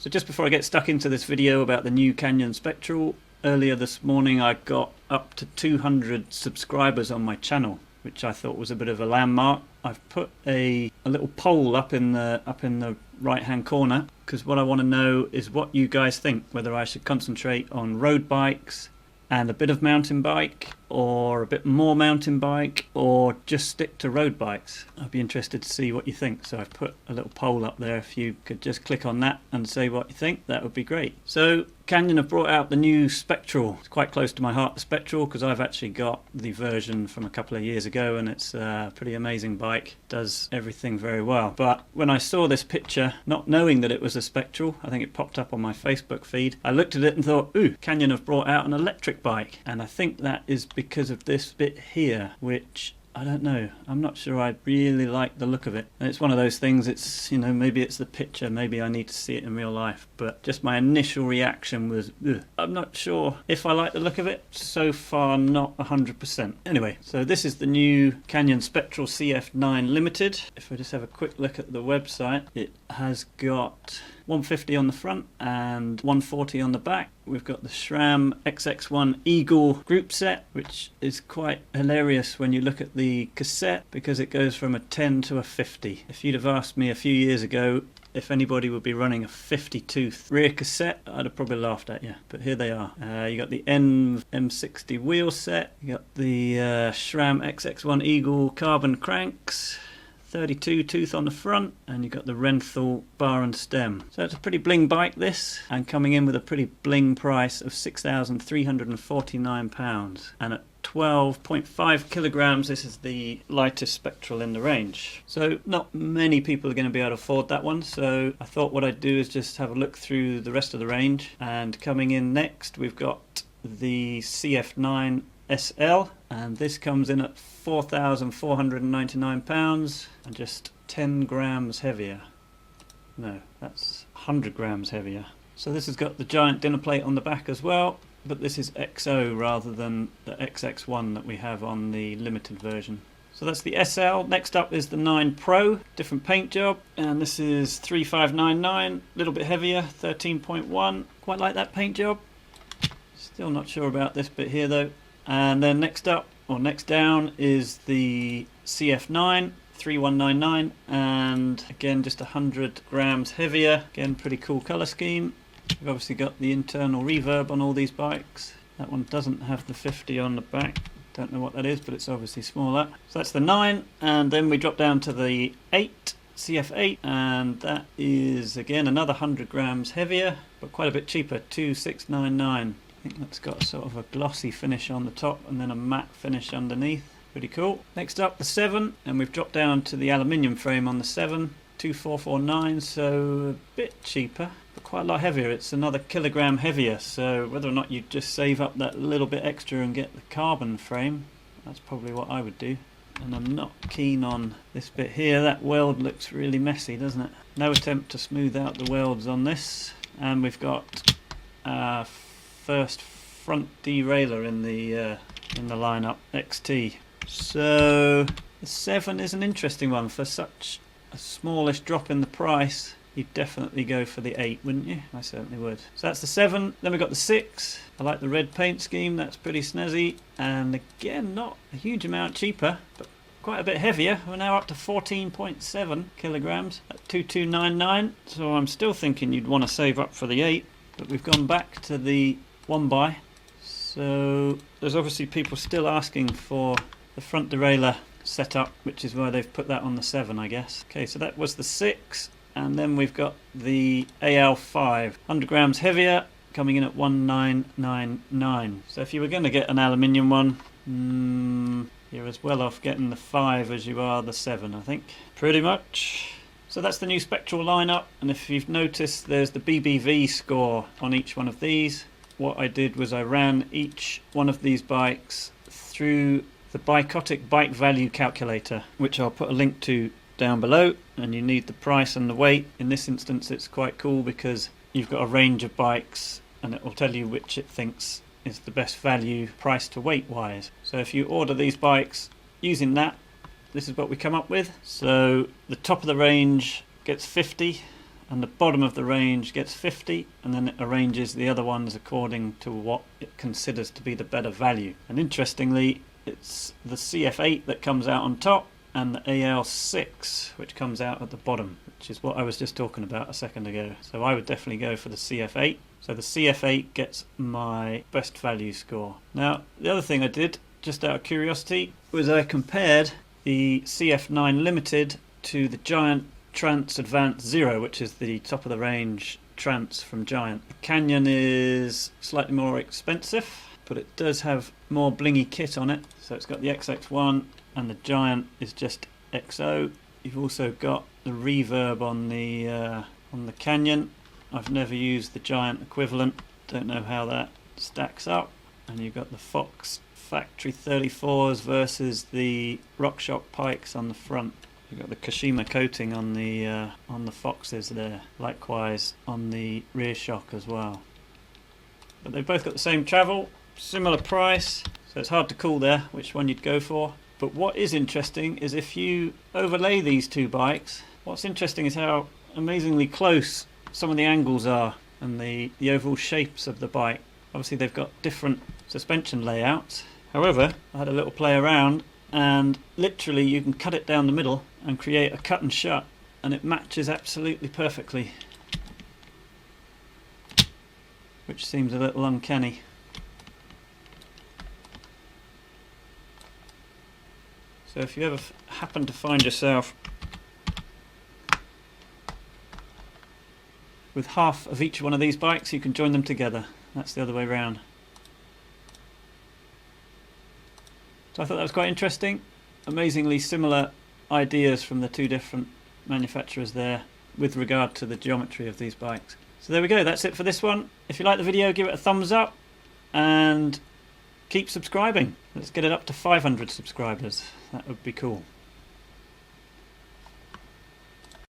So just before I get stuck into this video about the new Canyon Spectral, earlier this morning I got up to 200 subscribers on my channel, which I thought was a bit of a landmark. I've put a little poll up in the right hand corner, because what I want to know is what you guys think, whether I should concentrate on road bikes and a bit of mountain bike, or a bit more mountain bike, or just stick to road bikes. I'd be interested to see what you think, so I've put a little poll up there. If you could just click on that and say what you think, that would be great. So Canyon have brought out the new Spectral. It's quite close to my heart, the Spectral, because I've actually got the version from a couple of years ago, and it's a pretty amazing bike. Does everything very well. But when I saw this picture, not knowing that it was a Spectral, I think it popped up on my Facebook feed, I looked at it and thought, ooh, Canyon have brought out an electric bike. And I think that is because of this bit here, which I don't know, I'm not sure I really like the look of it. And it's one of those things, it's, you know, maybe it's the picture, maybe I need to see it in real life, but just my initial reaction was, ugh. I'm not sure if I like the look of it. So far, not 100%. Anyway, so this is the new Canyon Spectral CF9 Limited. If we just have a quick look at the website, it has got 150 on the front and 140 on the back. We've got the SRAM XX1 Eagle group set, which is quite hilarious when you look at the cassette, because it goes from a 10 to a 50. If you'd have asked me a few years ago if anybody would be running a 50-tooth rear cassette, I'd have probably laughed at you. But here they are. You got the M60 wheel set, you got the SRAM XX1 Eagle carbon cranks, 32 tooth on the front, and you've got the Renthal bar and stem. So it's a pretty bling bike, this, and coming in with a pretty bling price of £6,349, and at 12.5 kilograms, this is the lightest Spectral in the range. So not many people are going to be able to afford that one, so I thought what I'd do is just have a look through the rest of the range. And coming in next, we've got the CF9 SL, and this comes in at £4,499 and just 10 grams heavier. No, that's 100 grams heavier. So this has got the giant dinner plate on the back as well, but this is XO rather than the XX1 that we have on the limited version. So that's the SL. Next up is the 9 Pro, different paint job, and this is 3599, a little bit heavier, 13.1. Quite like that paint job. Still not sure about this bit here though. And then next up, or next down, is the CF9 3199, and again just 100 grams heavier. Again, pretty cool colour scheme. We've obviously got the internal reverb on all these bikes. That one doesn't have the 50 on the back. Don't know what that is, but it's obviously smaller. So that's the 9, and then we drop down to the 8, CF8, and that is again another 100 grams heavier, but quite a bit cheaper, 2699. I think that's got sort of a glossy finish on the top and then a matte finish underneath. Pretty cool. Next up, the 7, and we've dropped down to the aluminium frame on the 7, 2449, so a bit cheaper, but quite a lot heavier. It's another kilogram heavier, so whether or not you just save up that little bit extra and get the carbon frame, that's probably what I would do. And I'm not keen on this bit here. That weld looks really messy, doesn't it? No attempt to smooth out the welds on this. And we've got first front derailleur in the lineup, XT. So the 7 is an interesting one. For such a smallish drop in the price, you'd definitely go for the 8, wouldn't you? I certainly would. So that's the 7. Then we've got the 6. I like the red paint scheme, that's pretty snazzy, and again not a huge amount cheaper, but quite a bit heavier. We're now up to 14.7 kilograms at 2299, so I'm still thinking you'd want to save up for the 8, but we've gone back to the 1x. So there's obviously people still asking for the front derailleur setup, which is why they've put that on the 7, I guess. Okay, so that was the 6, and then we've got the AL5, 100 grams heavier, coming in at 1999. So if you were going to get an aluminium one, you're as well off getting the 5 as you are the 7, I think. Pretty much. So that's the new Spectral lineup, and if you've noticed, there's the BBV score on each one of these. What I did was I ran each one of these bikes through the Bicotic Bike Value Calculator, which I'll put a link to down below, and you need the price and the weight. In this instance it's quite cool because you've got a range of bikes and it will tell you which it thinks is the best value price to weight wise. So if you order these bikes using that, this is what we come up with. So the top of the range gets 50, and the bottom of the range gets 50, and then it arranges the other ones according to what it considers to be the better value. And interestingly, it's the CF8 that comes out on top and the AL6 which comes out at the bottom, which is what I was just talking about a second ago. So I would definitely go for the CF8. So the CF8 gets my best value score. Now the other thing I did, just out of curiosity, was I compared the CF9 Limited to the GIANT Trance Advanced Zero, which is the top of the range Trance from GIANT. The Canyon is slightly more expensive, but it does have more blingy kit on it. So it's got the XX1 and the GIANT is just XO. You've also got the reverb on the Canyon. I've never used the GIANT equivalent, don't know how that stacks up. And you've got the Fox Factory 34s versus the RockShox Pikes on the front. You've got the Kashima coating on the Foxes there, likewise on the rear shock as well. But they've both got the same travel, similar price, so it's hard to call there which one you'd go for. But what is interesting is if you overlay these two bikes, what's interesting is how amazingly close some of the angles are and the overall shapes of the bike. Obviously they've got different suspension layouts. However, I had a little play around and literally you can cut it down the middle and create a cut and shut, and it matches absolutely perfectly, which seems a little uncanny. So if you ever happen to find yourself with half of each one of these bikes, you can join them together. That's the other way around. So I thought that was quite interesting. Amazingly similar ideas from the two different manufacturers there with regard to the geometry of these bikes. So there we go, that's it for this one. If you like the video, give it a thumbs up and keep subscribing. Let's get it up to 500 subscribers. That would be cool.